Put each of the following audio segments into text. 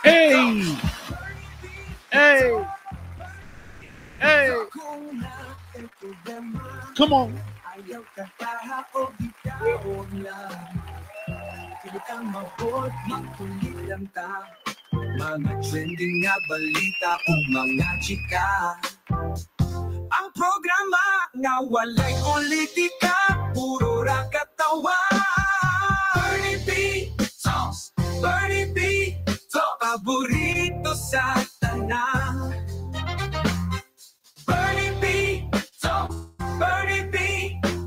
Hey! Hey! Hey! Come on! Mga trending na balita o mga chika. Ang programa nga walay politika, puro ra katawa. Bernie B Talks, Bernie B Talks, paborito sa tanan. Bernie B Talks, Bernie B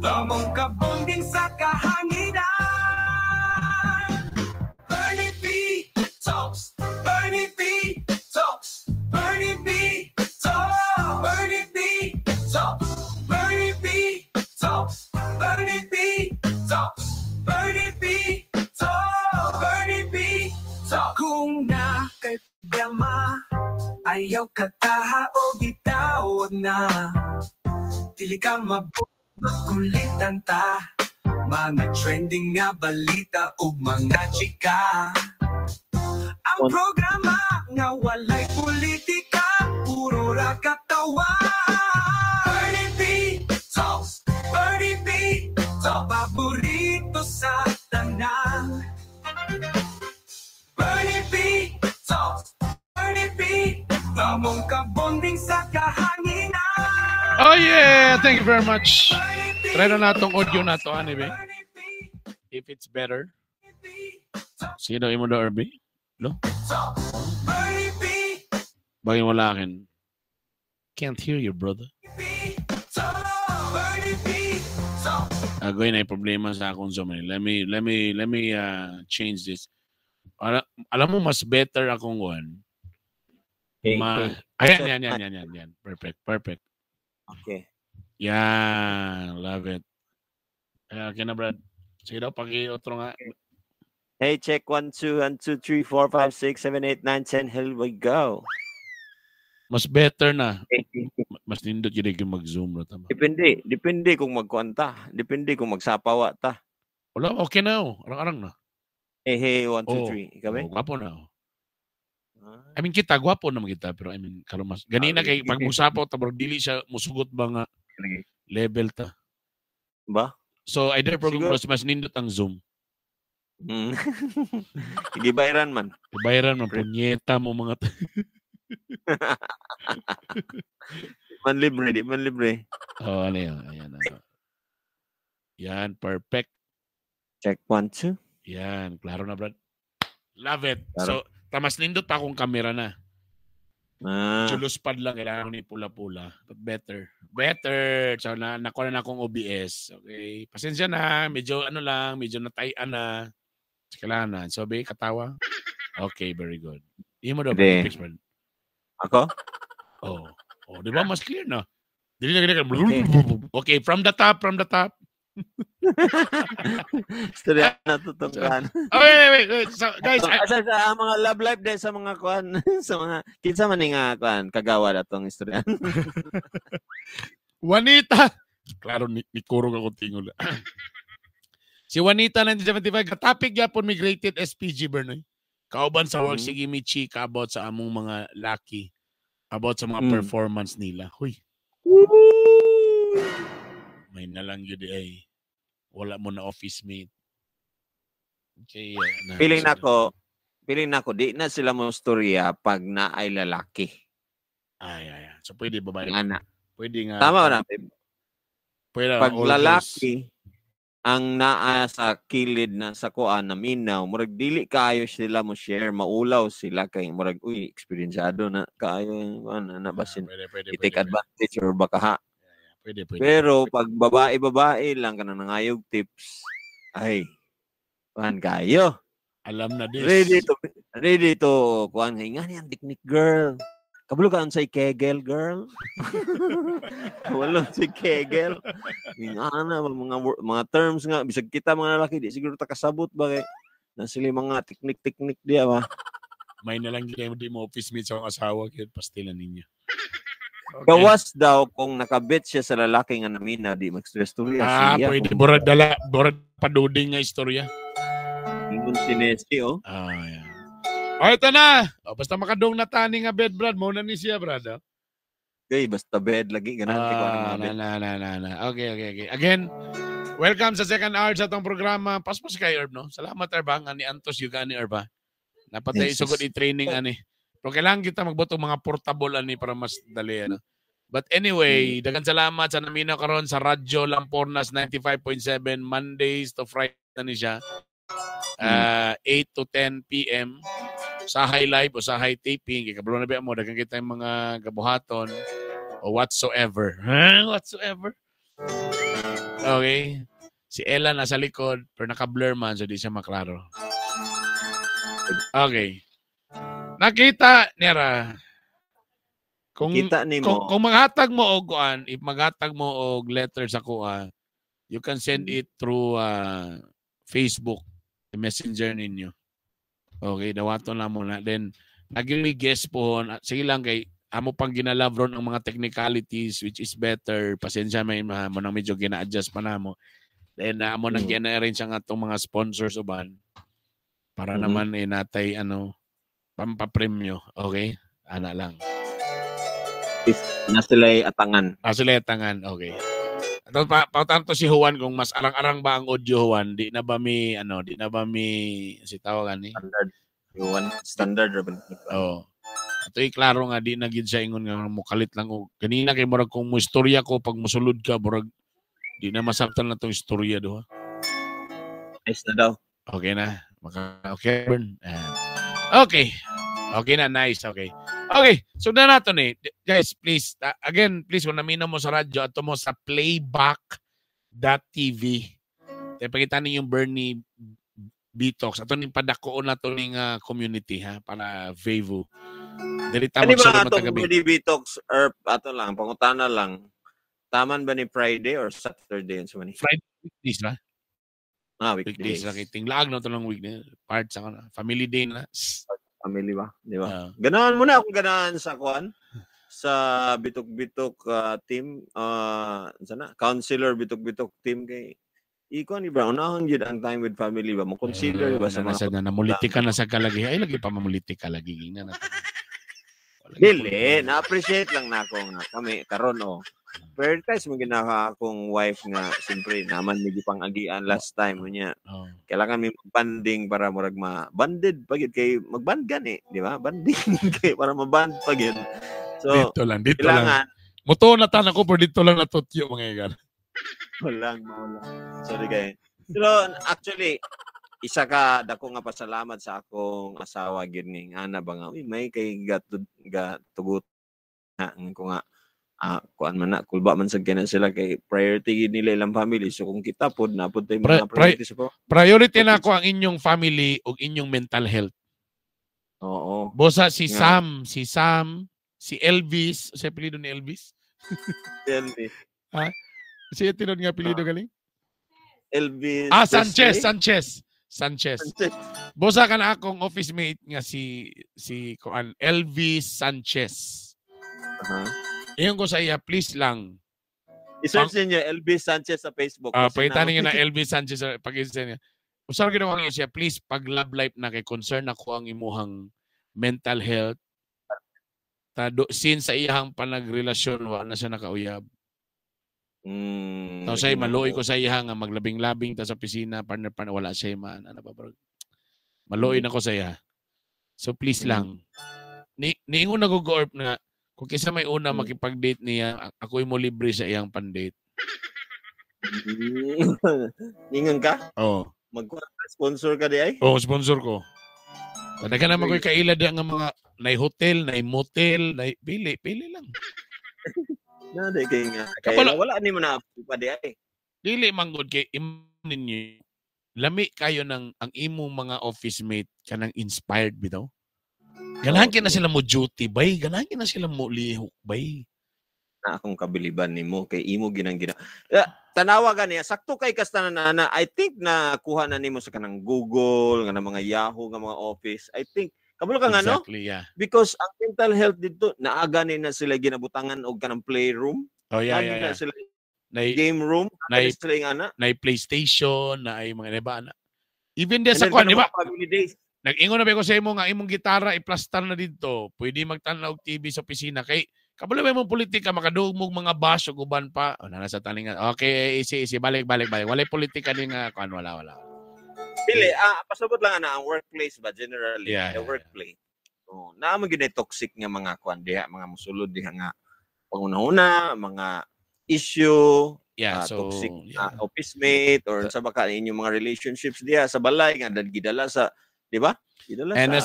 Tamong kabonding sa kahanginan. Bernie B Talks, Bernie B Talks, Bernie B Talks, Bernie B Talks, Bernie B Talks, Bernie B Talks, Bernie B Talks, Bernie B Talks. Kung na kay problema, ayaw kataha o bitaw na. Dili ka mabukulitan ta. Mga trending nga balita o mga chika. Ang programa nga walay politika, puro ra katawa. Bernie B Talks, Bernie B Talks, paborito sa tanan. Bernie B Talks, Bernie B, tamong kabonding sa kahanginan. Oh yeah! Thank you very much. Try na natong audio na to, anyway. If it's better. Sino imo do, RB? No? Bagay wala akin. Can't hear you, brother. Agoy na yung problema sa akong Zoom. Let me change this. Alam mo, mas better akong one. Ayan. Perfect. Okay. Yeah, love it. Okay na, Brad. Sige daw, pag-i-otro nga. Hey, check 1, 2, 1, 2, 3, 4, 5, 6, 7, 8, 9, 10. Here we go. Mas better na. Mas nindot yun yung mag-zoom na tama. Depende kung magkuanta. Depende kung magsapawa ta. Wala, okay na. Arang-arang na. Hey, 1, 2, 3. Ikaw ba? Gwapo na. I mean, kita, gwapo naman kita. Pero I mean, kalumas. Ganina kay pag musapaw, tabang dili siya musugot ba nga level ta. Ba? So, either program mas nindot ang zoom. Gibayaran man. Gibayaran man. Punyeta mo mga Di man libre. Oh, ano yun? Ayan. Yan, perfect. Check 1, 2. Yan, klaro na, Brad. Love it. Klaro. So, tamas nindot pa akong kamera na. Chulos pad lang, kailangan ko ni pula-pula. But better. So, nakuha na akong OBS. Okay. Pasensya na. Medyo natayan na. Kailangan na. So, be, katawa. Okay, very good. Hindi mo daw. Ako? Oh, di ba? Mas clear na. Okay, from the top. Storya na tutungkan. Wait. So, guys, sa mga love life din sa mga kuan, sa mga kinsa man nga kuan kagawa datong istorya. Juanita. Klaro ni kurog ako tingol. Si Juanita 1975, topic yapon migrated SPG Bernoy. Kauban sa work sige Michi about sa among mga lucky. About sa mga performance nila. Huy. May nalang yun ay wala mo na office mate. Okay, Feeling nako di na sila mo storya pag naay lalaki. Ay. So pwede babae. Pwede nga. Tama na. Pwede pag lalaki ang naa sa kilid na sa kuan na minaw, murag dili kaayo sila mo share, maulaw sila kay murag experienceado na kaayo na basin. I-take advantage or baka ha. Pwede. Pero pag babae lang ka na nangayog tips, ay, kuhan kayo. Alam na this. Ready to, kuhan kayo. Nga niyan, technique girl. Kabalo ka sa Kegel, girl. Wala si Kegel. Mga terms nga, bisag kita mga lalaki, di siguro takasabot ba kay na sila mga technique diya ba? May nalang kayo di mo office mate sa asawa, kaya pastilan ninyo. Okay. Gawas daw kung nakabit siya sa lalaki nga namina, di mag-stress to siya. Pwede. Borad paduding nga istorya. Ingon si Nessie, oh. Yeah. Ito na. Basta makadong na tani nga bed, Brad. Muna ni siya, Brad. Okay, basta bed lagi. Ganun ko ang mga bed. Okay. Again, welcome sa second hour sa itong programa. Paspas kay Herb, no? Salamat, Herb. Ani Antos, yung ani Herb, napatay sugod i-training, ani. Pero kailangan kita magbuto mga portable, ani, para mas dali, ano. But anyway, daghang salamat sa naminaw karon sa Radyo Lampornas 95.7 Mondays to Friday na ni siya. 8 to 10 p.m. sa high live o sa high taping. Ikabalo na ba mo, daghang kita yung mga gabuhaton o whatsoever. Whatsoever. Okay. Si Ella nasa likod, pero naka-blur man, so di siya maklaro. Okay. Nakita, Nera, kung maghatag mo og kuan, if maghatag mo og letter sa kuha, you can send it through Facebook, the messenger ninyo. Okay, dawaton lang muna. Then naging guest po, sige lang kay amo pang ginalabron ang mga technicalities which is better. Pasensya may mo nang medyo gina-adjust pa namo. Then amo nang gina-arrange ang atong mga sponsors uban para naman natay pampapremyo. Okay? Ana lang. Nasilay atangan. Okay. At pautanto si Juan kung mas arang-arang ba ang audio, Juan, di na ba mi si tawagan ni standard oh. Ato klaro nga di na gid siya ingon nga mukalit lang og kanina kay murag kung mo istorya ko pag mosulod ka murag di na masabtan na tong istorya do. Nice na daw. Okay na. Okay. Okay na, nice. Okay. So na nato ni. Guys, please, again, please, kung naminaw mo sa radyo, ato mo sa playback.tv. Tayo pakita niyo yung Bernie Bitox. Ato ning padakoon na to ning community, ha, para Vevo. Dirita mo sa mga tagabi. Bernie Bitox, ato lang, pangutana lang. Taman ba ni Friday or Saturday? Friday, weekdays na. Weekdays. Tinglaag na ito ng weekday. Part sa family day na. Family ba? Di ba? Ganahan muna akong ganahan sa kuan sa bitok-bitok team counselor bitok-bitok team kay ikon ni Brown unahon gyud ang time with family ba mo consider ba sa mga namuliti ka na sa kalagi ay lagi pa mamuliti ka lagi na dili na-appreciate lang nako nga kami karon prioritize mo ginaka akong wife nga siyempre naman medyo pang-agian last time niya. Kailangan may banding para murag ma-banded pagid kay mag-band gani, di ba? Banding kay para ma-band pagid. So, dito lang. Moto na tan ako pero dito lang natutyo mga igan. Wala. Sorry kay. Pero actually isa ka dako nga pasalamat sa akong asawa gid ning ana ba nga may kay gatugot ko nga kuan man na kulba man sad kana sila kay priority nila ilang family so kung kita pod na pod tay mga priority priority na ko ang inyong family ug inyong mental health. Oo. Bosa si Sam, si Elvis, sa apelyido ni Elvis. Elvis. Ha? Siya tinod nga apelyido galing? Elvis. Sanchez. Bosa ka na akong office mate nga si kuan Elvis Sanchez. Iyon ko sa iya, please lang. I-search niyo Elvis Sanchez sa Facebook. Pakita niyo na Elvis Sanchez pag-isa niya. Usar ginawa niya siya, please, pag love life na kay concern ako ang imuhang mental health. Since sa iyang panagrelasyon, wala na siya nakauyab. Tapos ay maluoy ko sa iya nga maglabing-labing ta sa opisina, partner wala siya man. Maluoy na ko sa iya. So please lang. Niingon na go-orp na kung kisa may una makipag-date niya, ako'y mo libre sa iyang pan-date. Ningan ka? Oo. Mag-sponsor ka di ay? Oo, sponsor ko. Tanda ka naman ko'y kailad ang mga hotel, motel, pili lang. Nade kay nga. Kaya wala ni mo na pa di ay. Dili manggod kay ninyo. Lami kayo ng ang imong mga office mate kanang inspired bitaw. Ganahan na sila mo duty, bay. Ganahan na sila mo lihok, bay. Na akong kabiliban ni mo, kay imo ginang-gina. Tanawa ka niya, sakto kay kasta na, I think na kuha na ni mo sa kanang Google, nga mga Yahoo, nga mga office. I think, kabalo ka nga, exactly, no? Yeah. Because ang mental health dito, naagani na sila ginabutangan o kanang playroom. Oh, yeah. Na sila game room. Na PlayStation, na ay mga iba na. Even din sa kuan, di ba? Family days. Nag-ingon na ba ko sa imo nga imong gitara iplastar na dito. Pwede magtanaw og TV sa opisina kay kabalo ba imong politika makadugmog mga baso guban pa. O nasa talingan. Okay, easy balik. Walay politika din nga kuan wala. Dili, pasabot lang ang workplace ba generally, the workplace. Oh, naamo gyud toxic nga mga kuan diha, mga musulod diha nga panguna-una, mga issue, toxic office mate or sa baka inyong mga relationships diha sa balay nga gidala sa, di ba? And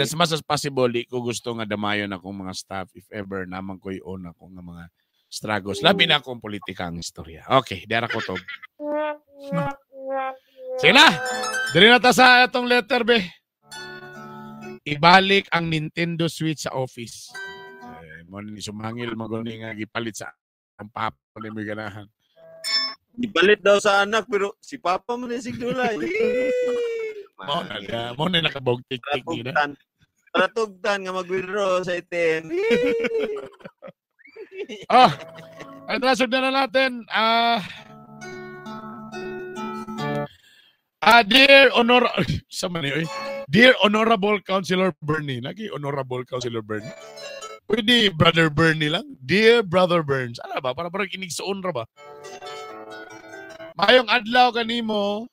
as much as possible, di ko gusto nga damayon akong mga staff if ever naman ko i-own ako nga mga struggles. Labi na akong politikang istorya. Okay, dara ko to. Sige na! Dali na ta sa itong letter, be. Ibalik ang Nintendo Switch sa office. Mo ni sumangil maguni nga gipalit sa ang papa ni may ganahan. Ipalit daw sa anak pero si papa mo ni sigdulay. Mo na nakabog tik-tik nila. Tugtan nga mag-withdraw sa item. Atrasod na natin. Dear Honorable Councilor Bernie. Lagi Honorable Councilor Bernie. Pwede Brother Bernie lang. Dear Brother Burns. Ano ba? Para kinigsoon ra ba? Mayong adlaw kanimo.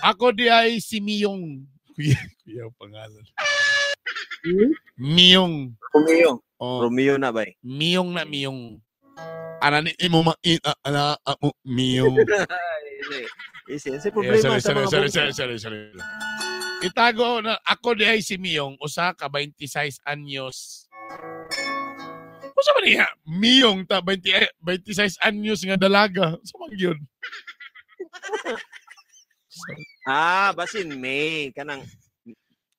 Ako di ay si Miyong. Kuya pangalan. Miyong. Romeo na ba? Miyong na Miyong. Anani imo Miyong. Isi problema sa mga sorry. Itago na ako di ay si Miyong, usa ka 26 anyos. Usa man niya? Miyong ta 26 anyos nga dalaga. Sa man gyud. Basin May kanang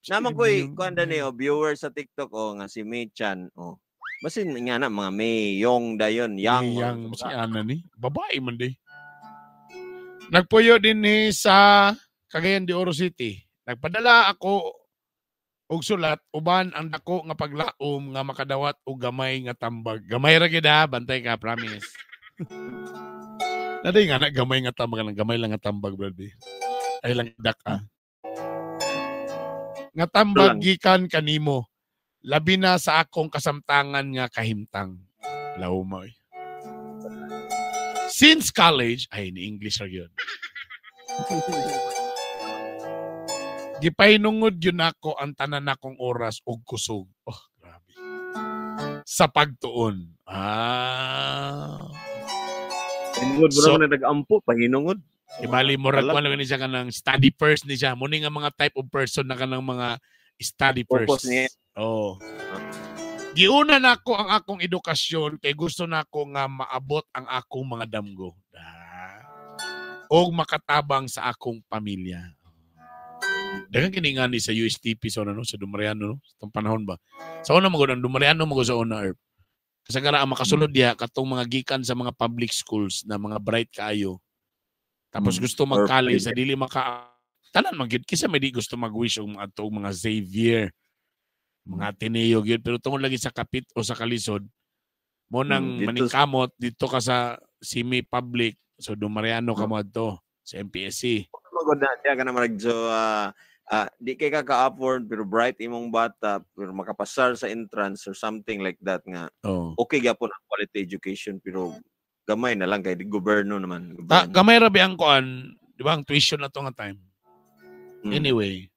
naman ko'y kuanda niyo viewer sa TikTok nga si May Chan basin nga na mga May Yong dayon yang si ana ni babae man di. Nagpuyo din ni sa Cagayan de Oro City. Nagpadala ako og sulat uban ang dako nga paglaom nga makadawat og gamay nga tambag. Gamay ra gid bantay ka, promise. Naday nga gamay nga tambag lang, gamay lang nga tambag brother. Ay lang daka. Nga tambag gikan kanimo. Labi na sa akong kasamtangan nga kahimtang. Laumoy. Since college, ay ni English ra gyud. Gipainungod yun ako ang tanan akong oras og kusog. Oh, grabe. Sa pagtuon. Hinungod mo naman na nag-ampo, pahinungod. Ibali mo rin ko lang niya ka ng study first niya. Muna nga mga type of person na ka ng mga study first. Giuna na ako ang akong edukasyon kay gusto na ako nga maabot ang akong mga damgo. O makatabang sa akong pamilya. Daghang kiningani sa USTP sa sa Dumariano sa tong panahon ba. Sa una magud ang Dumariano magud sa una Earth. Kasi kara ang makasulod diha katong mga gikan sa mga public schools na mga bright kaayo. Tapos gusto mag-college sa dili tanan man gyud kisa may di gusto mag-wish og mga Xavier, mga Ateneo gyud pero tungod lagi sa kapit o sa kalisod mo nang maningkamot dito ka sa semi public so Dumariano ka mo adto sa MPSC. Magod na diya ka na maragjo di kay ka-afford pero bright imong bata pero makapasar sa entrance or something like that nga. Okay gyapon ang quality education pero gamay na lang kay di gobyerno naman. Gamay ra bi ang kuan, di ba ang tuition na to nga time. Anyway.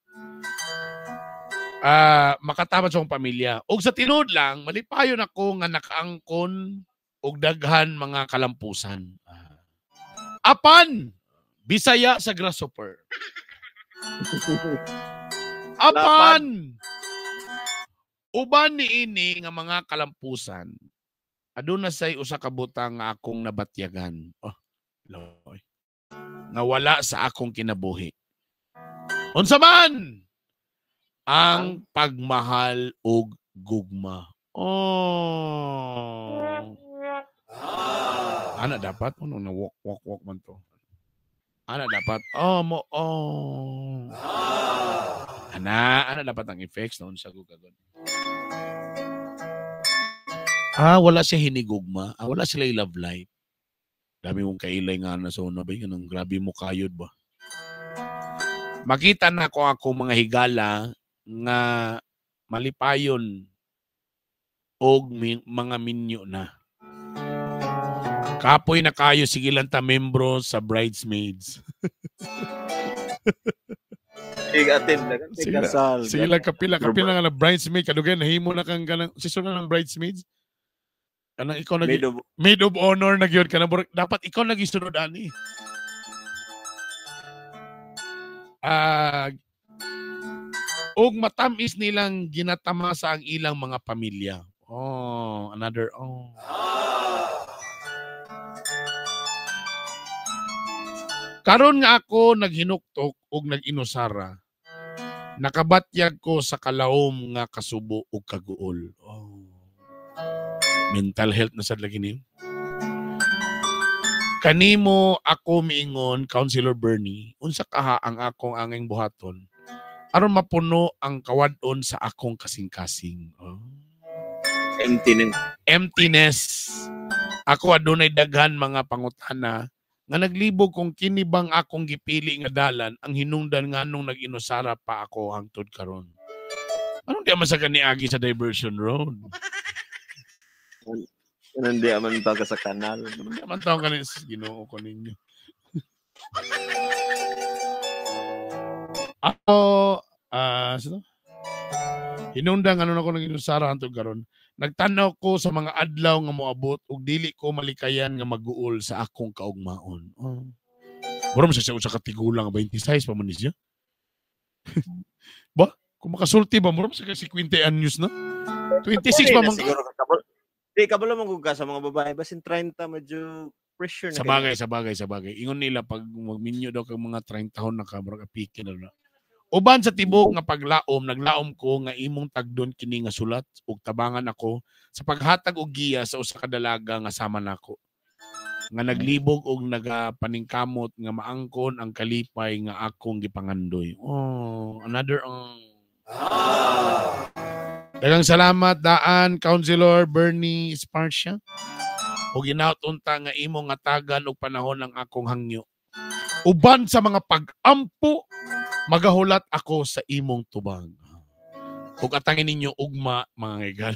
Makatabang sa akong pamilya. Og sa tinuod lang, malipayon ako nga nakaangkon og daghan mga kalampusan. Apan Bisaya sa grasshopper. Apan uban ni ini nga mga kalampusan aduna say usa ka butang nga akong nabatyagan. Loy. Nawala sa akong kinabuhi. Unsa man ang pagmahal og gugma. Ana dapat na walk man to. Ana dapat ana dapat ang effects noon sa gugagon. Wala siya hinigugma. Wala sila love life. Dami mong kailay nga na so na ba yun? Grabe mo kayod ba? Makita na ko ako mga higala nga malipayon og mga minyo na. Kapoy na kayo sige lang ta membro sa bridesmaids. Sige lang kapila nga na bridesmaid kadugay nahimo na kang kanang siso na ng bridesmaids. Kanang ikaw maid of honor na gyud kanang dapat ikaw nagisunod ani. Og matamis nilang ginatamasa ang ilang mga pamilya. Oh, another Karon nga ako naghinuktok og nag-inusara. Nakabatyag ko sa kalawom nga kasubo og kaguol. Oh. Mental health na sad lagi niyo. Kanimo ako miingon, Councilor Bernie, unsa kaha ang akong anging buhaton aron mapuno ang kawadon sa akong kasing-kasing. Oh. Emptiness. Ako adunay daghan mga pangutana nga naglibog kung kini bang akong gipili nga dalan ang hinungdan nganong nag-inusara pa ako hangtod karon. Anong di masagan ni Agi sa diversion road? Hindi man baga sa kanal. Hindi man taong kanin Ginoo ko ninyo. Ako hinungdan nganong ako nag-inusara hangtod karon. Nagtanaw ko sa mga adlaw nga moabot ug dili ko malikayan nga mag-uol sa akong kaugmaon. Oh. Mura mo siya sa katigulang 26 pa man niya. Ba? Kung makasulti ba, mura mo siya kasi 20 anyos na? 26 pa man. Di, kabalo mong guga sa mga babae. Basin 30, medyo pressure na. Sa bagay. Ingon nila, pag magminyo daw kang mga 30 taon na ka, mura kapiki na na. Uban sa tibok nga paglaom, naglaom ko nga imong tagdon kini nga sulat ug tabangan ako sa paghatag og giya sa usa ka dalaga nga sama nako. Nga naglibog og nagapaningkamot nga maangkon ang kalipay nga akong gipangandoy. Oh, another Daghang salamat daan Councilor Bernie Esparcia. Ug ginaut-unta nga imong ngatagan og panahon ng akong hangyo. Uban sa mga pag-ampo magahulat ako sa imong tubag. Kung atangin ninyo ugma, mga ngigal.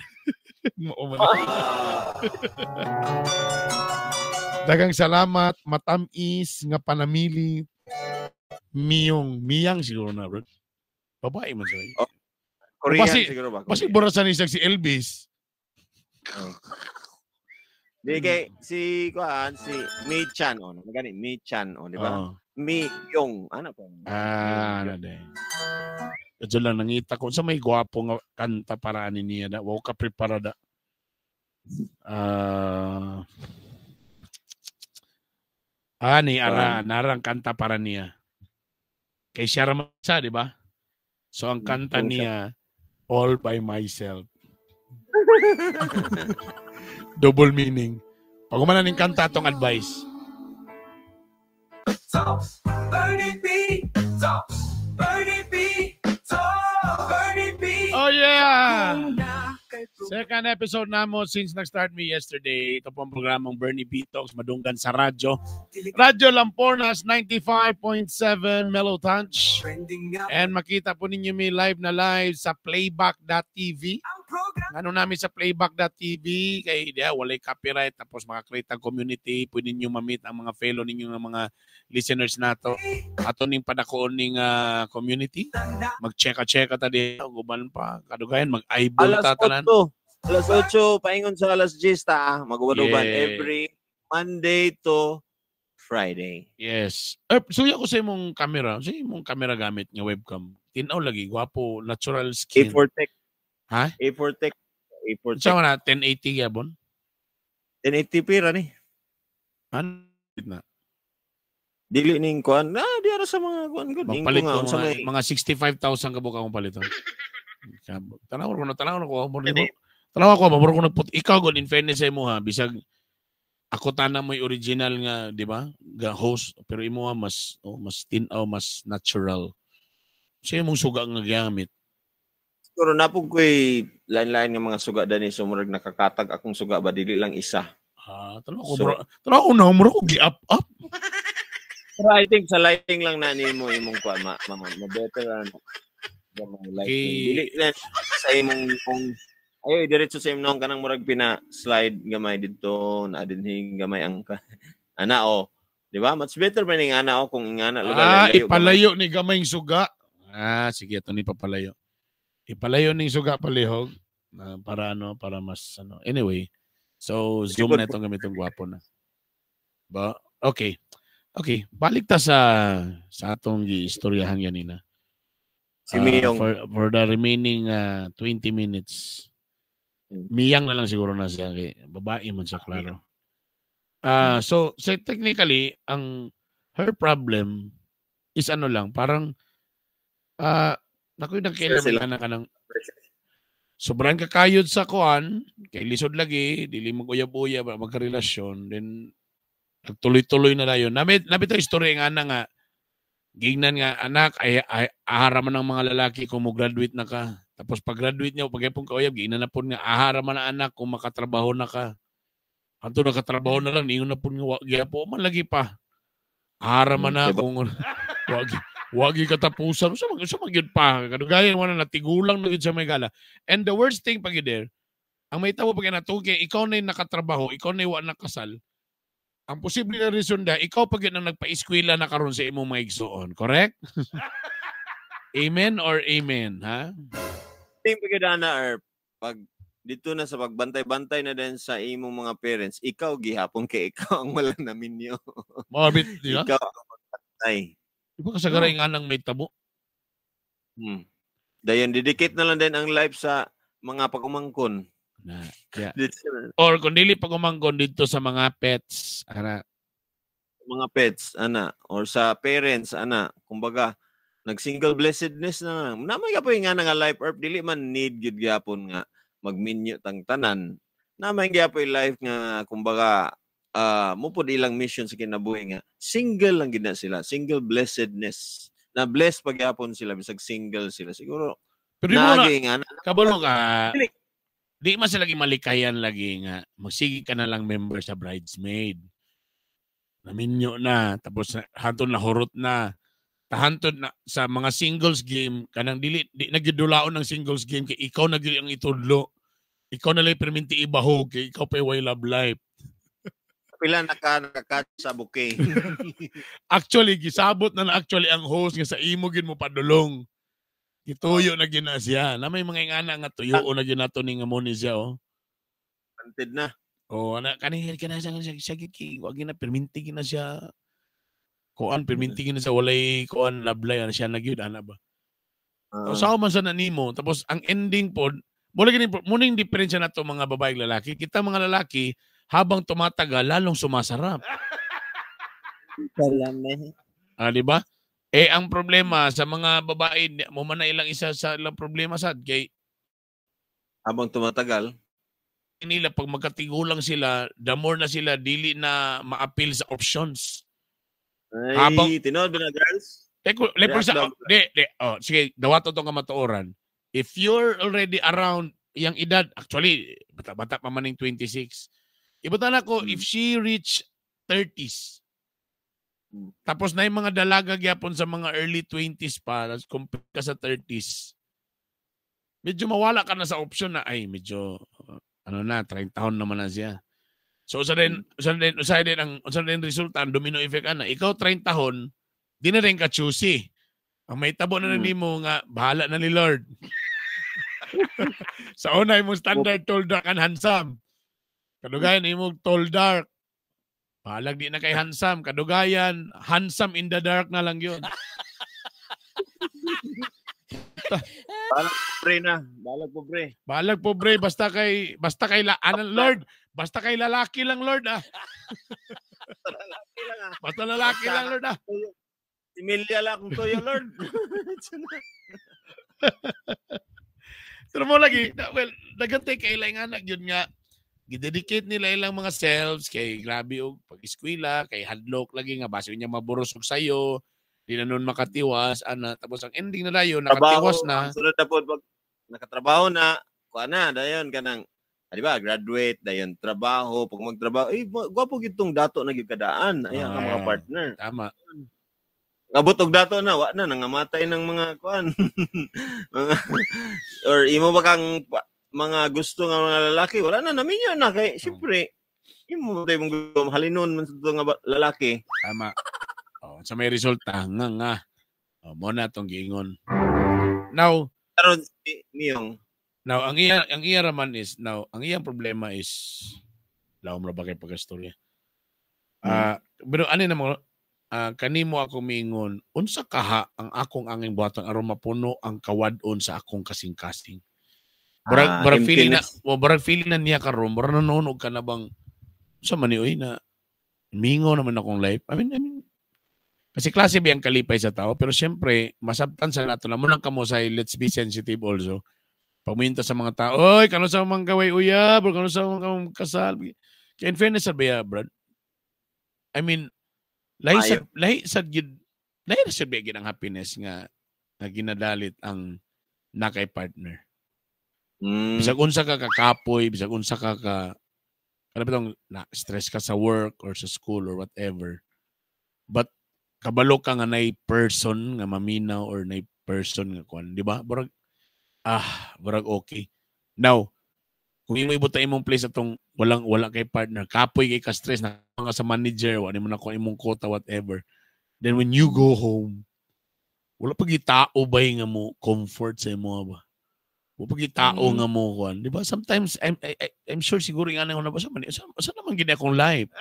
Daghang salamat, matamis nga panamili. Miyang siguro na, bro. Babae man siya. Oh, Korean siguro ba? Basi burasan niya si Elvis. Di kay si Mei Chan magani Mei Chan di ba? Mei Yong ano po? Ano din. Ito lang nangita ko sa may gwapo nga kanta para ani niya da. Wow ka preparada. Narang kanta para niya. Kay siya raman siya, di ba? So ang kanta niya All by Myself. Double meaning. Pag umanan ng kanta atong advice. Oh yeah! Second episode namo since nag-start me yesterday. Ito pong programang Bernie B Talks madunggan sa radyo. Radyo Lampornas 95.7 Mellow Touch. And makita po ninyo may live sa playback.tv. Ano namin sa playback.tv kay walay copyright tapos makakreate ang community, pwede niyo ma-meet ang mga fellow ninyo ng mga listeners nato. Ato ning padakoon ning community. Mag-check-a tadi guban pa kadugayan mag-eyeball ta tanan. Alas 8 paingon sa alas 10 ta mag-uban every Monday to Friday. Yes. Suya ko sa imong camera. Sa imong camera gamit nga webcam. Tinaw lagi gwapo, natural skin. A4 Tech. Ha? A4 Tech. Saan na? 1080 yabon? 1080p ra ni. Ano na? Dili ning kuan. Di ara sa mga kuan gud. Magpalit ko mga 65,000 ka buka akong paliton. Tanaw ko. Tanaw ko ko nagput ikaw gud in fairness sa imo ha bisag ako tana mo'y original nga, di ba? Ga host pero imo mas tinaw, mas natural. Siya mong suga nga gamit. Siguro na po ko'y line-line ng mga suga dani sumurag nakakatag akong suga ba dili lang isa. Tara ko na, mura ko gi-up. Pero I think sa lighting lang na nimo imong kuan ma-better ano. Dili sa imong kung ayo diretso sa imong kanang murag pina-slide gamay didto na dinhi gamay ang ana di ba? Much better man ning ana kung ingana lugar ipalayo ni gamayng suga. Sige ato ni papalayo. Ipalayo ning suga palihog para mas Anyway, so zoom na itong gamitong gwapo na. Ba? Okay, balik ta sa atong gi-istoryahan ganina. Si Miyong for the remaining 20 minutes. Miyang na lang siguro na siya kay babae man siya klaro. So technically her problem is parang nakoy nagkailangan ka ng sobrang kakayod sa kuan kay lisod lagi dili mo uyab-uyab magkarelasyon then nagtuloy-tuloy na dayon. Nabito istorya nga gignan nga anak ay aharaman ng mga lalaki kung mo graduate na ka. Tapos pag graduate niya pag ipon ka uyab gignan na pud nga aharaman na anak kung makatrabaho na ka. Anto nakatrabaho na lang ningon na pud nga giapo man lagi pa. Aharaman na kung wagi katapusan sa magyud pa kadugayan wala natigulang na gyud sa may gala. And the worst thing pag there ang may tawo pag natugi ikaw na nakatrabaho ikaw na wa nakasal. Ang posible na reason ikaw pag yun ang nagpa-eskwela na karon sa imong mga igsoon. Correct? Amen or amen, ha? Ting pagidana pag dito na sa pagbantay-bantay na din sa imong mga parents, ikaw gihapon kay ikaw ang wala namin niyo. Mabit niya? Ikaw ang magbantay. Di ba kasagaray nga nang may tabo? Dayan, dedicate na lang din ang life sa mga pagumangkon. Yeah. Or kung dili pag umanggon dito sa mga pets, mga pets, or sa parents, kumbaga, nag-single blessedness na. Namay ka po yung nga life earth, dili man need yun gyapon nga magminyo tang tanan. Namay gyapon yung life nga, kumbaga, mupod ilang mission sa kinabuhi nga. Single lang gina sila, single blessedness. Na blessed pag gyapon sila, bisag single sila. Siguro, pero kabalo ka, di man sila lagi malikayan lagi nga magsigi ka na lang member sa bridesmaid. Naminyo na tapos hantod na hurot na. Tahantod na sa mga singles game kanang dili nagidulaon ng singles game kay ikaw nagili ang itudlo. Ikaw na lang perminti ibahog kay ikaw pa way love life. Pila naka sa bouquet. Actually gisabot na actually ang host nga sa imo gid mo padulong. Ituyo na gina siya. Na may mga ingana nga tuyo na ginato ni nga mo ni siya. Planted na. Kanina siya giki. Wag na perminti gina siya. Kuan perminti gina siya walay kuan lablay siya nagyud ba. Sa man sa nanimo tapos ang ending pod muning diferensya nato mga babae lalaki. Kita mga lalaki habang tumatagal lalong sumasarap. Di ba? Ang problema sa mga babae, mo man na ilang isa sa ilang problema sad kay habang tumatagal nila pag magkatigulang sila, the more na sila dili na ma-appeal sa options. Habang tinod na girls. Sige, dawato to nga matuoran. If you're already around yang edad, actually bata pa man ning 26. Ibutan ako if she reach 30s. Tapos na yung mga dalaga gyapon sa mga early 20s pa, compare ka sa 30s. Medyo mawala ka na sa option na, medyo, 30 taon naman na siya. So, usa din ang resulta, ang domino effect ikaw 30 taon, di na rin ka choosy. Ang may tabo na nimo nga, bahala na ni Lord. Sa una, yung standard tall, dark, and handsome. Kadugayan, yung tall, dark. Balag di na kay handsome. Kadugayan, handsome in the dark na lang yun. Balag po pre. Basta kay Lord. Basta kay lalaki lang, Lord. Basta lalaki lang, Lord. Similya lang kung to yung Lord. Pero mo lagi, nagantay kay ilang anak yun nga. Gidedicate nila ilang mga selves kay grabe og pag-eskwela, kay hadlok lagi nga base niya maburusog sayo, di na nun makatiwas tapos ang ending na dayon nakatiwas na. Sunod na pod pag nakatrabaho na, kuan na dayon kanang di ba, graduate, dayon trabaho, pag magtrabaho, gwapo gitong dato na gikadaan, ayan ang mga partner. Tama. Abot og dato na, wa na nangamatay ng mga kuan. Mga or imo ba kang mga gusto nga mga lalaki, wala na naminyo na kay syempre imo tay mong halinon man sa nga lalaki. Tama. Sa may resulta nga. Mo na tong giingon. Now, pero niyong now ang iya raman is ang iyang problema is laom ra ba kay pagastorya. Pero ani na mo kanimo ako miingon unsa kaha ang akong angin buhaton aron mapuno ang kawadon sa akong kasing-kasing. Barag feeling na niya karon, barag nanonog ka na bang sa manioy na mingo naman akong life. I mean kasi klase ba ang kalipay sa tao, pero siyempre, masabtan sa nato na munang kamo sa let's be sensitive also. Pagminta sa mga tao, oy, kano sa mga gaway uyab, or kano sa mga kasal. Kaya in fairness, sabi Brad, I mean, lahi sa bigyan ang happiness nga ginadalit ang nakay partner. Bisag unsa ka kakapoy, bisag unsa ka stress ka sa work or sa school or whatever. But kabalo ka nga nay person nga maminaw or nay person nga kuan, di ba? Burag okay. Now, kung imo ibuta imong place atong wala kay partner, kapoy kay ka stress na nga sa manager, wala mo na kuan imong quota whatever. Then when you go home, wala pag itao bay nga mo comfort sa imo ba? Wala pag itao nga mo kuan, di ba? Sometimes I'm sure siguro nga nang nabasa man, sa naman gid akong life.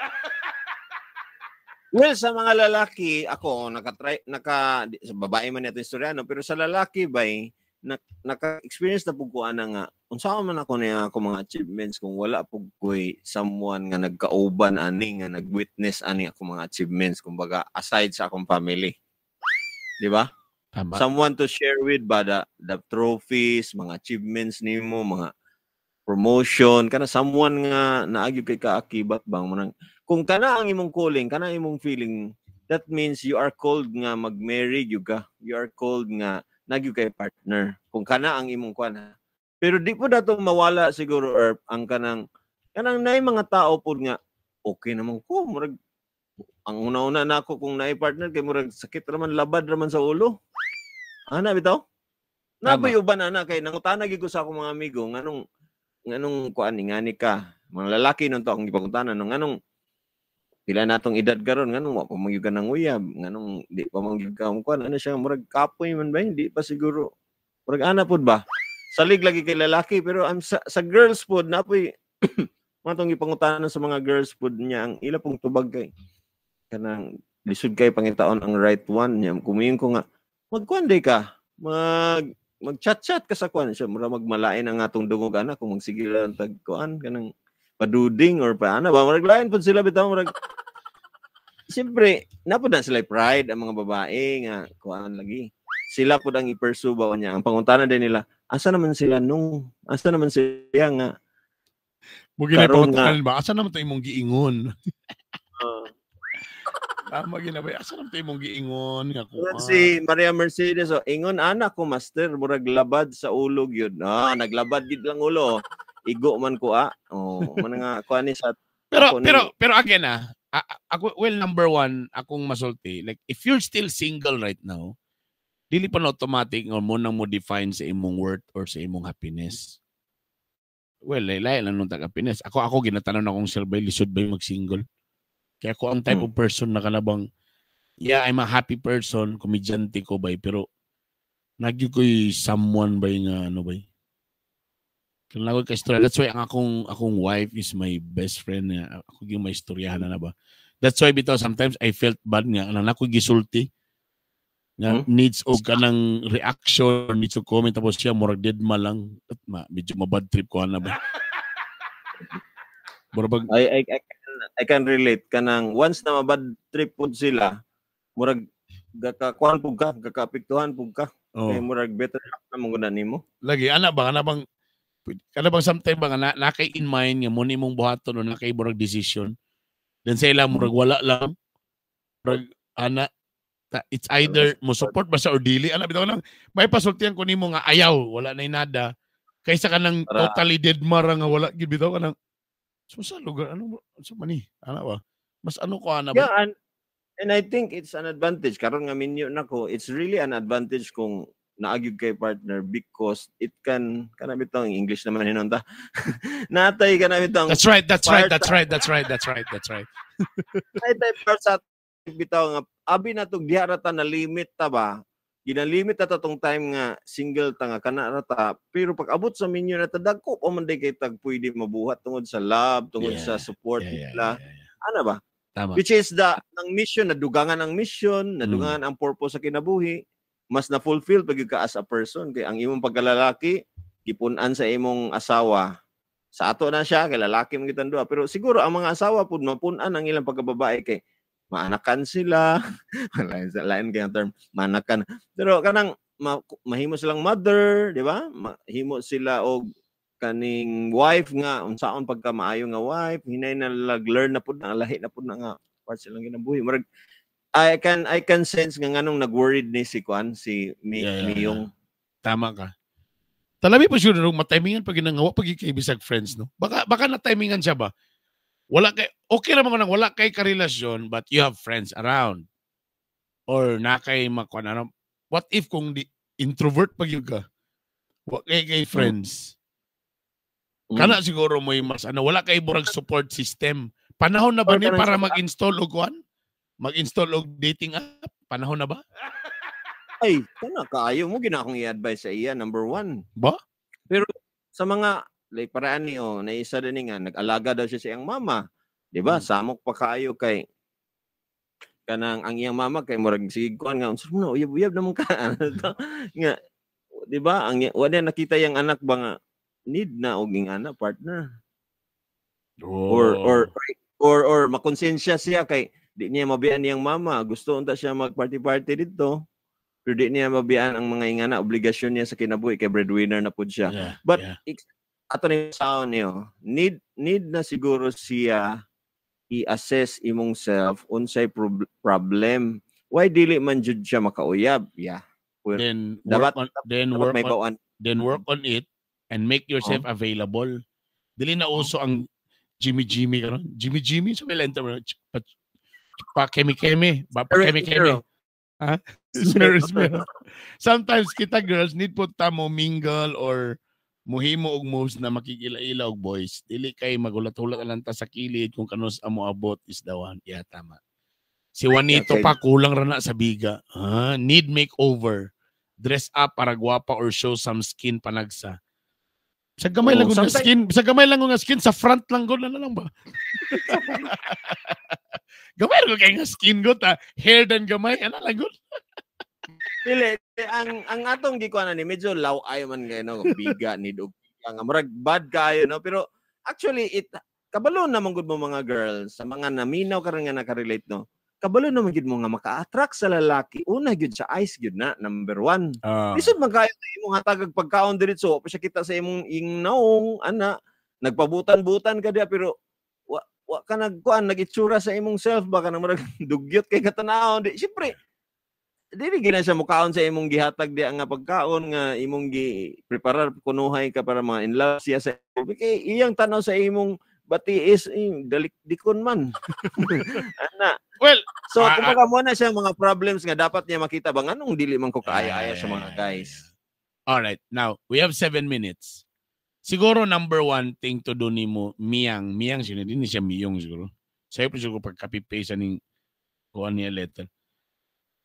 Well, sa mga lalaki, ako, sa babae man ito istorya, no? Pero sa lalaki bay, naka-experience na po ko nga, unsa man ako niya ako mga achievements kung wala po ko'y someone nga nagkauban ani, nga nag-witness ani ako mga achievements, kumbaga, aside sa akong family. Di ba? Tama. Someone to share with ba the trophies, mga achievements nimo, mga promotion, kana someone nga naagyo kay kaakibat bang manang kung kana ang imong calling, kana imong feeling, that means you are called nga mag-marry you ka. You are called nga nagyo kay partner. Kung kana ang imong kuan. Pero di po dato mawala siguro or ang kanang nay mga tao po nga okay naman ko murag ang una-una na ako kung naay partner kay murag sakit raman labad raman sa ulo. Ana bitaw? Nabayo ba na kay nangutana gyud ko sa akong mga amigo nganong kuan ngani ka. Mga lalaki nun to akong gipangutanan nganong pila natong edad karon nganong wa pa magyud ka nang uyab nganong di pa magyud ka kuan ano siya murag kapoy man ba hindi pa siguro murag ana pud ba salig lagi kay lalaki pero sa girls pud napoy matong gipangutanan sa mga girls pud niya ang ila pong tubag kay kanang lisod kay pangitaon ang right one niya kumiyon ko nga magkuan day ka mag-chat-chat ka sa kuan siya mura magmalain ang atong dungog ana kung magsigilan tag kuan kanang paduding or paano ba murag lain pud sila bitaw murag siyempre napud na sila pride ang mga babae nga kuan lagi sila pud ang i-pursue ba niya ang pangutanan din nila asa naman sila nga mo ginay pangutanan ba asa naman ta imong giingon tama ginabay asa naman ta imong giingon nga kuan si Maria Mercedes ingon anak ko master murag labad sa ulo gyud naglabad gid lang ulo igo man ko man nga kuan ni sa pero again ako number one akong masulti like if you're still single right now dili pa na automatic nga mo nang mo define sa imong worth or sa imong happiness lain lang nung happiness ako ginatanon akong selbay lisod bay mag-single kaya ako ang type of person na kanabang I'm a happy person komedyante ko bay pero nagyo ko'y someone bay nga ano bay Kailangan ko istorya. That's why ang akong wife is my best friend. Ako yung may istoryahan na ba. That's why bitaw sometimes I felt bad nga. Alam ako gisulti. Nga needs o ka ng reaction, needs to comment. Tapos siya, murag dead ma lang. At medyo mabad trip ko na ba. I can relate. Kanang once na mabad trip po sila, murag kakakuhan po ka, kakapiktuhan po ka. Kaya murag better na mong nimo. Lagi, ana bang kada bang sometimes ba nga nakay in mind nga mo nimong buhaton o nakay murag decision then sa ilang murag wala lang murag ana it's either mo support ba sa or dili ana bitaw lang may pasultihan ko nimo nga ayaw wala na nada Kaysa ka ng totally dead mara nga wala gid bitaw ka nang sa lugar ano sa mani ana ba mas ano ko ana ba. Yeah, and I think it's an advantage karon nga minyo nako, it's really an advantage kung naagid kay partner because it can kana bitaw ang English naman hinunta. Natay kana bitaw. That's right. Natay part sa bitaw nga abi na tong diha rata na limit ta ba. Ginalimit na tong time nga single ta nga kana rata pero pag abot sa minyo na tadagko pa man day kay tag pwede mabuhat tungod sa love, tungod sa support nila. Ano ba? Tama. Which is ang mission, nadugangan ang mission, nadugangan ang purpose sa kinabuhi, mas na-fulfill pag ka as a person. Kaya ang imong pagkalalaki, gipunan sa imong asawa. Sa ato na siya, kay lalaki mong kitang duha. Pero siguro ang mga asawa po, mapunan ang ilang pagkababae kay maanakan sila. Lain kayang term, maanakan. Pero kanang mahimo silang mother, di ba? Mahimo sila og kaning wife nga unsaon pagka maayo nga wife hinay na learn na pud na lahi na pud na nga part silang ginabuhi murag I can sense nga nganong nag-worried ni si Kwan si Miyong. Tama ka. Talabi pa sure matimingan pag ginangawa pag kay bisag friends no. Baka na timingan siya ba. Wala kay okay ra man nang wala kay karelasyon but you have friends around. Or na kay makon ano. What if kung introvert pag yun ka? Wa kay friends. Kana siguro mo mas ano wala kay burag support system. Panahon na ba ni para mag-install og kuan? Mag-install og dating app? Panahon na ba? Ay, kana kaayo mo gina akong i-advise sa iya number 1. Ba? Pero sa mga like paraan ni naisa din nga nag-alaga daw siya sa iyang mama. 'Di ba? Samok pa kaayo kay kanang ang iyang mama kay murag sige kuan nga unsa mo uyab-uyab naman ka. Nga 'di ba? Ang wala nakita yang anak ba nga need na oging ana partner. Or makonsensya siya kay di niya mabiyan niyang mama, gusto unta siya mag-party dito. Pero di niya mabiyan ang mga ingana obligasyon niya sa kinabuhi kay breadwinner na pud siya. But ato ni sound niyo, need na siguro siya i-assess imong self unsay problem. Why dili man jud siya makauyab? Yeah. Then work on it. And make yourself available. Dili na uso ang Jimmy karon. Jimmy sa may lenta pa kemi. Ha? Sometimes kita girls need po ta mo mingle or muhimo og moves na makikila-ila og boys. Dili kay magulat-ulat lang ta sa kilid kung kanos amo abot is the one. Yeah, tama. Si Juanito pa kulang ra na sa biga. Need makeover. Dress up para gwapa or show some skin panagsa. Sa gamay lang nga skin, sa front lang gud na lang ba? Gamay lang kay nga skin gud hair dan gamay ana lang gud. Dili ang atong gikuan ni medyo law ay man kay no biga need og nga murag bad kayo no pero actually kabalo naman gud mo mga girls sa mga naminaw karon nga nakarelate no. Kabalo naman gid mo nga maka-attract sa lalaki. Una gid sa eyes gid na number 1. Lisod man kayo imong hatag pagkaon diretso pa siya kita sa imong ingnaong ana nagpabutan-butan ka dia pero wa ka nagkuan nagitsura sa imong self baka na murag dugyot kay katanaw di syempre dili gina siya mukaon sa imong gihatag di nga pagkaon nga imong gi-preparar kunuhay ka para mga in love siya sa kay iyang tanaw sa imong batiis dikon man. Ana. Well, so kumbaga mo na siya mga problems nga dapat niya makita ba nganong dili man ko kaaya-aya sa mga guys. All right. Now, we have 7 minutes. Siguro number 1 thing to do nimo Miyang siya din siya Miyong siguro. Sayo po siguro pagka-paste ning kuan niya letter.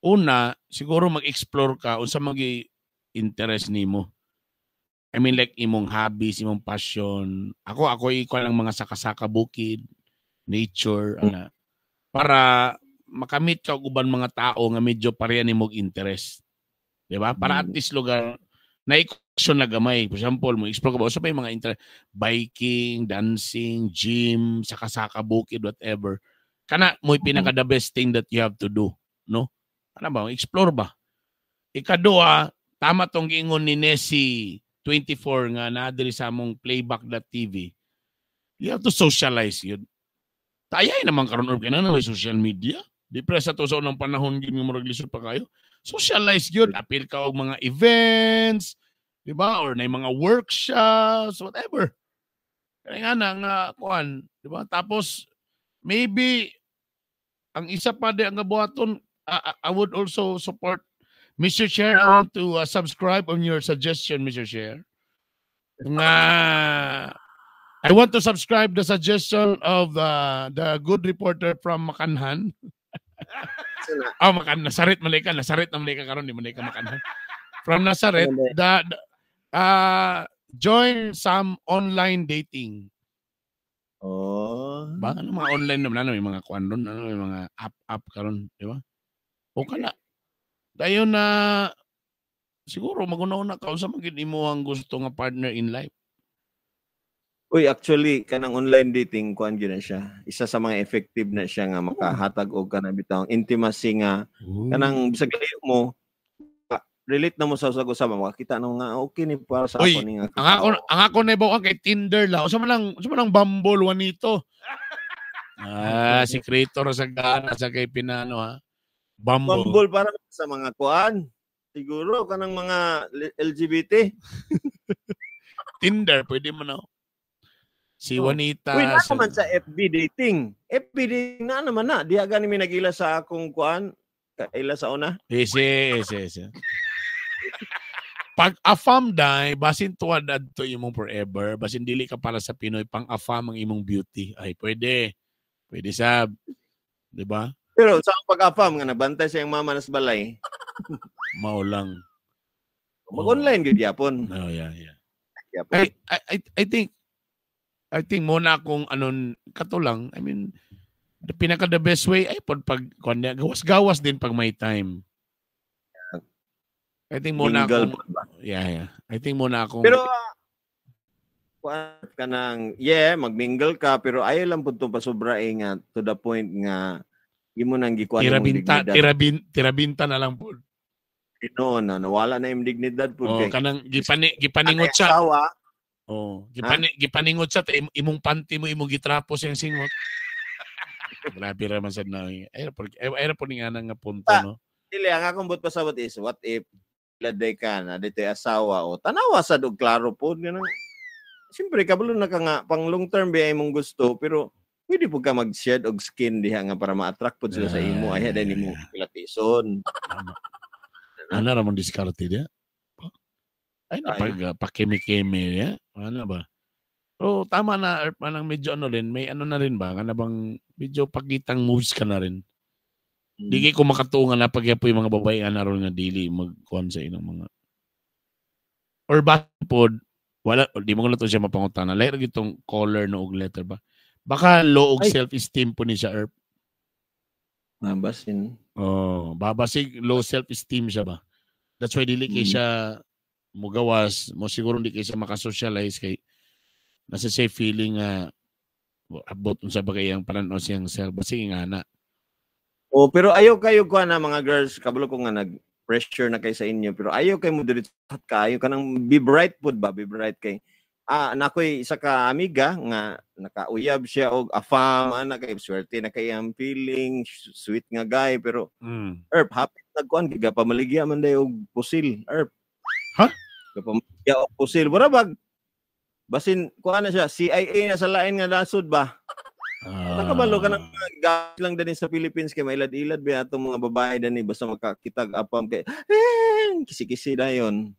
Una, siguro mag-explore ka unsa magi interest nimo. I mean like imong hobbies, imong passion. Ako ikuan ang mga saka-saka bukid, nature, ana. Para makamit ka og uban mga tao nga medyo pareha nimong interest. Di ba? Para at least lugar na i-action na gamay. For example, mo explore ka ba sa mga interest, biking, dancing, gym, saka-saka bukid, whatever. Kana mo pinaka the best thing that you have to do, no? Ano ba? Explore ba? Ikaduha, tama tong giingon ni Nessie 24 nga na diri sa among playback.tv. You have to socialize yun. Tayay naman karon or kinahanglan may social media. Di pre sa to sa unang panahon gyud mo murag lisod pa kayo. Socialize yun. Apil ka og mga events, di ba? Or na mga workshops, whatever. Kaya nga kuan, di ba? Tapos maybe ang isa pa di ang gabuhaton, I would also support Mr. Chair. I want to subscribe on your suggestion, Mr. Chair. I want to subscribe the suggestion of the good reporter from Makanhan. Makan Nasaret Malika, Nasaret na Malika karon di Malika Makanhan. From Nasaret, join some online dating. Oh. Ba ano mga online naman may mga kuan doon, may mga app karon, di ba? O kana. Dayon na siguro maguna-una ka unsa man gid imo ang gusto nga partner in life. Uy, actually, kanang online dating, kuan gyud na siya. Isa sa mga effective na siya nga makahatag og kanang bitang intimacy nga kanang bisag layo mo relate na mo sa usag-usab makakita nang nga okay ni para sa ako ni nga. Ang ako na ibaw kay Tinder la. Unsa man lang Bumble Juanito. Si creator sa gana sa kay pinano ha. Bumble para sa mga kuan. Siguro kanang mga LGBT. Tinder pwede mo na. Si Juanita. Uy, naman sa FB dating. FB dating na naman na. Diya gani may nagila sa akong kuan. Kaila sa una. Yes. Pag afam dai, basin tuwad adto imong forever. Basin dili ka para sa Pinoy, pang afam ang imong beauty. Ay, pwede. Pwede sab. Diba? Pero sa pag-afam nga, nabantay sa iyong mama nas balay. Maulang. Mag-online gud yapon. Oh, yeah. I think muna akong katulang, I mean, the best way ay pag gawas din pag may time. I think muna akong yeah. I think muna akong pero kanang magmingle ka pero ayaw lang pud to pasobra nga to the point nga imo nang gikuan tirabinta na lang pud. No, nawala na yung dignidad pud kay. Kanang gipaningot siya. Gipaningot siya imong panty mo imong gitrapo siyang singot. Grabe ra man sad na. Ay po ni nga nga punto no. Dili ang akong but pasabot is what if laday ka na dito asawa o tanawa sad og klaro pod ganun. Siyempre kabalo na ka nga pang long term biya imong gusto pero pwede po ka mag-shed og skin diha nga para ma-attract pod sila sa imo ay hadin nimo pilatison. Ano ra man diskarte dia? Ay pakimi-kimi ya. Ano ba? Oh, tama na manang medyo rin, may na rin ba? Kana bang medyo pakitang moves ka na rin. Di ko makatunga na pagyapo yung mga babae ron nga dili magkuhan sa inang mga or pod wala di mo na to siya mapangutana. Later gitong color no og letter ba? Baka low og self-esteem po ni siya Erp. Babasin. Babasig low self-esteem siya ba? That's why dili kay siya mugawas, mo siguro di kay siya makasocialize kay nasa siya feeling abot unsa ba kay ang panan-o siyang self basig nga na. Pero ayaw kayo ko na mga girls, kabalo ko nga nag-pressure na kay sa inyo, pero ayaw kayo mo diretso kayo kanang be bright pud ba, be bright kay. Nakoy isa ka amiga nga nakauyab siya og afam ana kay swerte na kay ang feeling, sweet nga guy pero Erp hapit nagkuan giga pamaligya man day og pusil, Erp. Ha? Pamaligya og pusil, barabag. Basin kuan na siya, CIA na sa lain nga dasod ba. Nakabalo ka ng gas lang din sa Philippines kay mailad-ilad ba atong mga babae dani basta makakitag apam kay kisi-kisi dayon.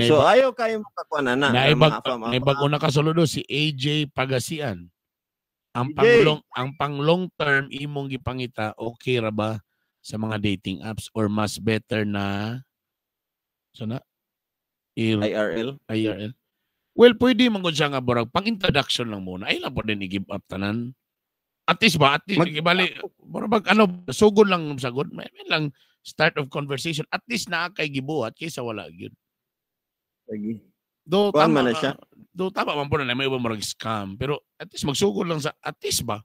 So ayaw kayo makakuan na naibag una kasuludo si AJ Pagasian. Ang pang long term imong gipangita okay ra ba sa mga dating apps or mas better na sana IRL? Well, pwede man gud siya nga burag pang introduction lang muna. Ay lang po din i-give up tanan. At least ibali burag sugod lang sagod. May lang start of conversation. At least naa kay gibuhat kaysa wala gyud. Lagi. Do tama man siya. Do tama man po na may iba murag scam, pero at least magsugod lang sa at least ba.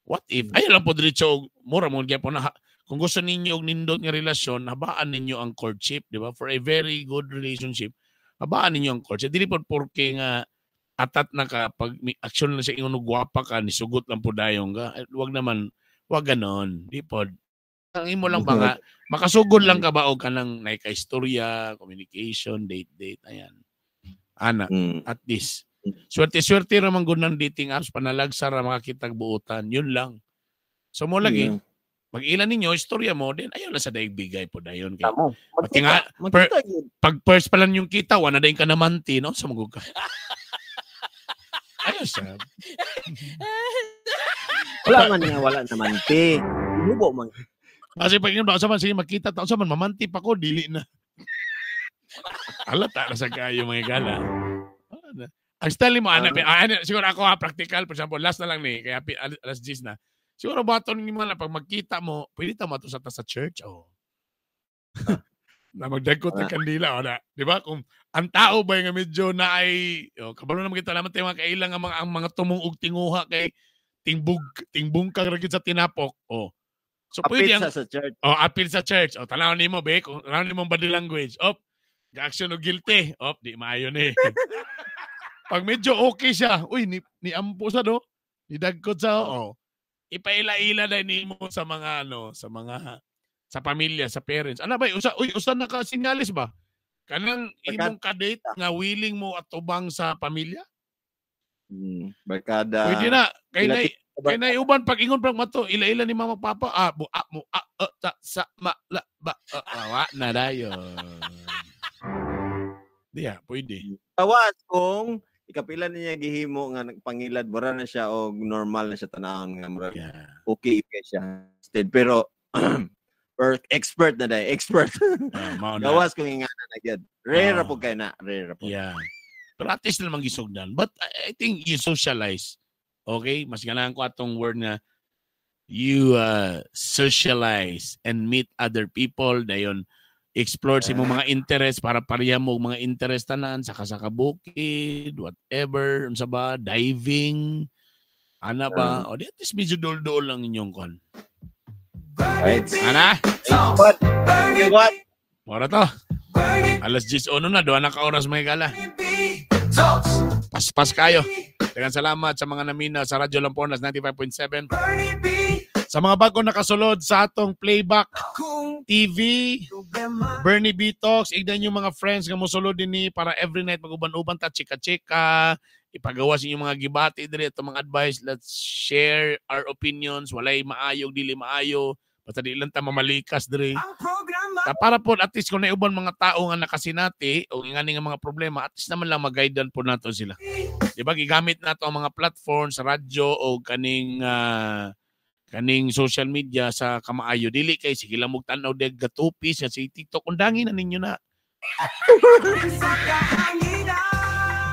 What if ay lang po diretso mura mo gyapon na kung gusto ninyo og nindot nga relasyon, habaan ninyo ang courtship, di ba? For a very good relationship. Habaan ninyo ang courtship. Dili po porke nga atat na ka pag may action na sa ingon gwapa ka ni sugot lang po dayong ka. Wag naman, wag ganon. Di po Ang imo lang ba nga, makasugod lang ka ba o ka ng naika-istorya, communication, date, ayan. Ana, at least. Swerte-swerte ramang gunang dating apps, panalagsa ra makakitag buutan, yun lang. So mo lagi, mag-ilan ninyo, istorya mo, din ayaw na sa daig bigay po dayon. Pag first pa lang yung kita, wala na daing ka namanti, no? Sa magug ka. Ayos siya. Wala naman, te. Inubo man. Kasi pag yung sa man, sige makita, sa man, mamanti pa ko, dili na. Alata na sa kayo mga gala. Ang style mo, siguro ako practical, for example, last na lang ni, kaya alas 10 na. Siguro ba ito nyo na, pag magkita mo, pwede tama ito sa church, na magdagkot ng kandila, o na. Di ba? Kung ang tao ba yung medyo na ay, kabalo naman kita naman tayo mga kailang ang mga tumungog tinguha kay tingbong kang ragid sa tinapok, So pwede sa church. Appeal sa church. Tanaw ni mo, be, kung tanaw ni mo body language, ga-action o guilty, di maayon eh. Pag medyo okay siya, ni ampo sa do, ni dagkot sa, ipaila-ila na ni mo sa mga, sa pamilya, sa parents. Ano ba, usa nakasinyalis ba? Kanang imong kadate nga willing mo atubang sa pamilya? Barkada. Pwede na. Kaya na uban pag ingon pang mato, ila-ila ni mama papa, na dayon. Diya, pwede. Tawas kung ikapila niya gihimo nga nagpangilad, bura na siya o normal na siya tanahon nga okay siya. Pero expert na dahil. Expert. Gawas kung ingana na yan. Rare po kayo na. Rare po. Yeah. Pero at least naman gisugdan. But I think you socialize. Okay? Mas ganahan ko atong word na you socialize and meet other people. Dayon, explore si mga interest para pareha mo mga interest tanan. Saka bukid, whatever. Unsa ba? Diving. Ana ba? O di at least medyo dol-dol lang inyong kon. Right. Ana? What? Mora to. Alas 10 na. Doon na ka-oras mga gala. Paspas kayo. Daghang salamat sa mga namina sa Radyo Lampornas 95.7. Sa mga bago nakasulod sa atong Playback TV, Bernie B Talks, igdan yung mga friends nga mosulod din para every night mag-uban-uban ta, chika-chika, ipagawa sa inyong mga gibati diri itong mga advice. Let's share our opinions. Walay maayog, dili maayo. Basta di lang ta mamalikas diri. Para po at least kung naiuban mga tao nga nakasinati o ingani nga mga problema, at least naman lang mag-guidean po nato sila. Diba, gigamit nato ang mga platform sa radyo o kaning social media sa kamaayo. Dili kay sige lang mong tanaw deg gatupi sa TikTok. Undangin na ninyo na.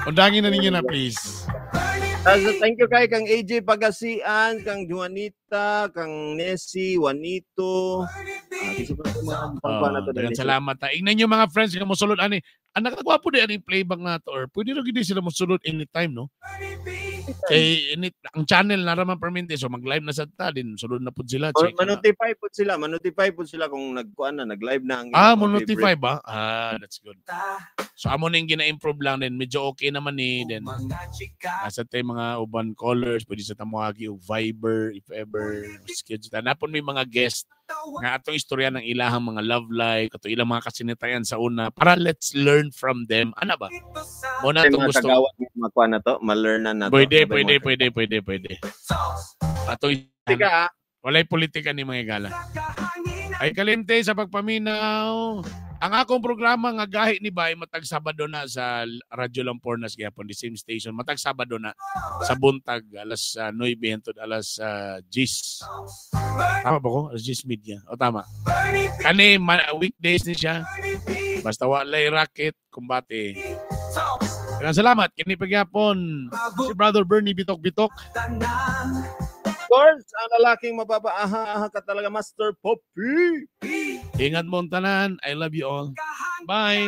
Undangin na ninyo na, please. Thank you kay kang AJ Pagasian, kang Juanita, kang Nessie, Juanito. Dagan salamat. Ingnan nyo mga friends nga mosulod ani. Ang nakagwapo di aning playback nato or pwede ro gid sila mosulod anytime, no? Kay ang channel na raman permente so mag-live na sa ta din sulod na pud sila. Manotify pud sila kung nagkuan na nag-live na ang manotify ba? That's good. So amo ning gina-improve lang din, medyo okay naman ni then. Asa tay mga uban callers, pwede sa tamuagi og Viber if ever schedule. Napon may mga guest nga atong istorya ng ilahang mga love life, kato ilang mga kasinitayan sa una para let's learn from them. Ana ba? Mo na to gusto. Makuha na to, ma-learn na to. Pwede. Ato walay politika ni mga gala. Ay kalente sa pagpaminaw. Ang akong programa nga gahi ni Bay matag Sabado na sa Radyo Lampornas gyapon the same station. Matag Sabado na sa buntag alas 9 hangtod alas 10. Tama ba ko? Alas 10 media. O tama. Kani weekdays ni siya. Basta walay racket kumbate. Salamat kini pagyapon si Brother Bernie Bitok. Of course, ang lalaking mababaaha ka talaga, Master Poppy. Ingat mo ang tanan. I love you all. Bye.